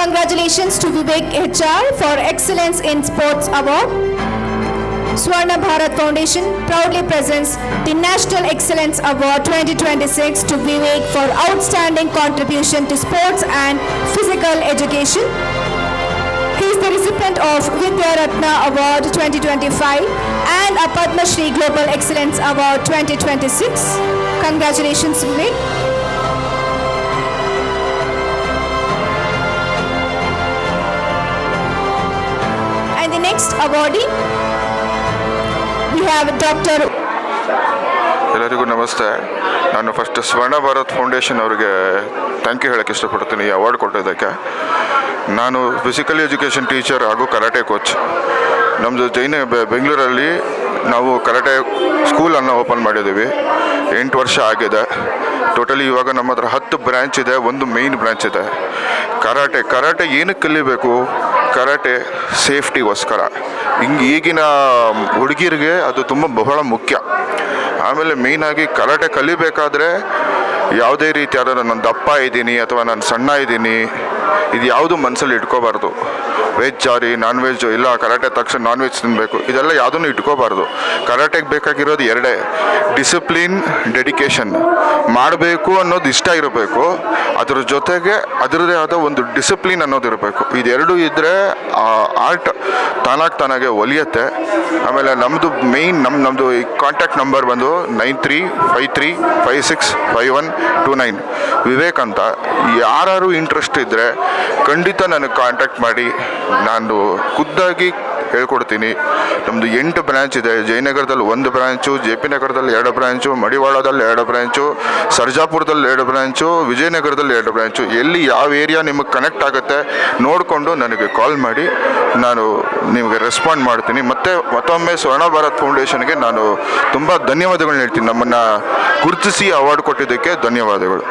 Congratulations to Vivek HR for Excellence in Sports Award. Swarna Bharat Foundation proudly presents the National Excellence Award 2026 to Vivek for outstanding contribution to sports and physical education. He is the recipient of Vidya Ratna Award 2025 and a Padma Shri Global Excellence Award 2026. Congratulations, Vivek. And the next awardee, we have Dr. ಎಲ್ಲರಿಗೂ ನಮಸ್ತೆ. ನಾನು first ಸ್ವರ್ಣ Bharat foundation ಅವರಿಗೆ thank you ಹೇಳೋಕ್ಕೆ ಇಷ್ಟಪಡ್ತೀನಿ ಈ award ಕೊಟ್ಟಿದ್ದಕ್ಕೆ. ನಾನು ಫಿಸಿಕಲ್ ಎಜುಕೇಷನ್ ಟೀಚರ್ ಹಾಗೂ ಕರಾಟೆ ಕೋಚ್. ನಮ್ಮದು ಬೆಂಗಳೂರಲ್ಲಿ ನಾವು ಕರಾಟೆ ಸ್ಕೂಲನ್ನು ಓಪನ್ ಮಾಡಿದ್ದೀವಿ. 8 ವರ್ಷ ಆಗಿದೆ. ಟೋಟಲಿ ಇವಾಗ ನಮ್ಮ ಹತ್ರ 10 ಬ್ರ್ಯಾಂಚ್ ಇದೆ, ಒಂದು ಮೇಯ್ನ್ ಬ್ರ್ಯಾಂಚ್ ಇದೆ. ಕರಾಟೆ ಏನಕ್ಕೆ ಕಲಿಬೇಕು? ಕರಾಟೆ ಸೇಫ್ಟಿಗೋಸ್ಕರ. ಈಗಿನ ಹುಡುಗಿರಿಗೆ ಅದು ಬಹಳ ಮುಖ್ಯ. ಆಮೇಲೆ ಮೇಯ್ನಾಗಿ ಕರಾಟೆ ಕಲಿಬೇಕಾದ್ರೆ ಯಾವುದೇ ರೀತಿಯಾದ ನಾನು ದಪ್ಪ ಇದ್ದೀನಿ ಅಥವಾ ನಾನು ಸಣ್ಣ ಇದ್ದೀನಿ ಇದು ಯಾವುದು ಮನಸ್ಸಲ್ಲಿ ಇಟ್ಕೋಬಾರ್ದು. ವೆಜ್ ಆರಿ ನಾನ್ ವೆಜ್ ಇಲ್ಲ ಕರಾಟೆ ತಕ್ಷಣ ನಾನ್ ವೆಜ್ ತಿನ್ನಬೇಕು, ಇದೆಲ್ಲ ಯಾವುದನ್ನು ಇಟ್ಕೋಬಾರ್ದು. ಕರಾಟೆಗೆ ಬೇಕಾಗಿರೋದು ಎರಡೇ: ಡಿಸಿಪ್ಲಿನ್, ಡೆಡಿಕೇಶನ್. ಮಾಡಬೇಕು ಅನ್ನೋದು ಇಷ್ಟ ಇರಬೇಕು, ಅದ್ರ ಜೊತೆಗೆ ಅದರದೇ ಆದ ಒಂದು ಡಿಸಿಪ್ಲಿನ್ ಅನ್ನೋದು ಇರಬೇಕು. ಇದೆರಡು ಇದ್ದರೆ ಆರ್ಟ್ ತಾನಾಗೆ ಒಲಿಯುತ್ತೆ. ಆಮೇಲೆ ನಮ್ಮದು ಮೇಯ್ನ್ ನಮ್ಮದು ಈ ಕಾಂಟ್ಯಾಕ್ಟ್ ನಂಬರ್ ಬಂದು 9353565129 ವಿವೇಕ್ ಅಂತ. ಯಾರು ಇಂಟ್ರೆಸ್ಟ್ ಇದ್ದರೆ ಖಂಡಿತ ನನಗೆ ಕಾಂಟ್ಯಾಕ್ಟ್ ಮಾಡಿ, ನಾನು ಖುದ್ದಾಗಿ ಹೇಳ್ಕೊಡ್ತೀನಿ. ನಮ್ಮದು 8 ಬ್ರ್ಯಾಂಚ್ ಇದೆ. ಜಯನಗರದಲ್ಲಿ 1 ಬ್ರ್ಯಾಂಚು, JP ನಗರದಲ್ಲಿ 2 ಬ್ರ್ಯಾಂಚು, ಮಡಿವಾಳದಲ್ಲಿ 2 ಬ್ರ್ಯಾಂಚು, ಸರ್ಜಾಪುರದಲ್ಲಿ 2 ಬ್ರ್ಯಾಂಚು, ವಿಜಯನಗರದಲ್ಲಿ 2 ಬ್ರ್ಯಾಂಚು. ಎಲ್ಲಿ ಯಾವ ಏರಿಯಾ ನಿಮಗೆ ಕನೆಕ್ಟ್ ಆಗುತ್ತೆ ನೋಡಿಕೊಂಡು ನನಗೆ ಕಾಲ್ ಮಾಡಿ, ನಾನು ನಿಮಗೆ ರೆಸ್ಪಾಂಡ್ ಮಾಡ್ತೀನಿ. ಮತ್ತೊಮ್ಮೆ ಸ್ವರ್ಣ ಭಾರತ್ ಫೌಂಡೇಶನ್ಗೆ ನಾನು ತುಂಬ ಧನ್ಯವಾದಗಳನ್ನ ಹೇಳ್ತೀನಿ. ನಮ್ಮನ್ನು ಗುರುತಿಸಿ ಅವಾರ್ಡ್ ಕೊಟ್ಟಿದ್ದಕ್ಕೆ ಧನ್ಯವಾದಗಳು.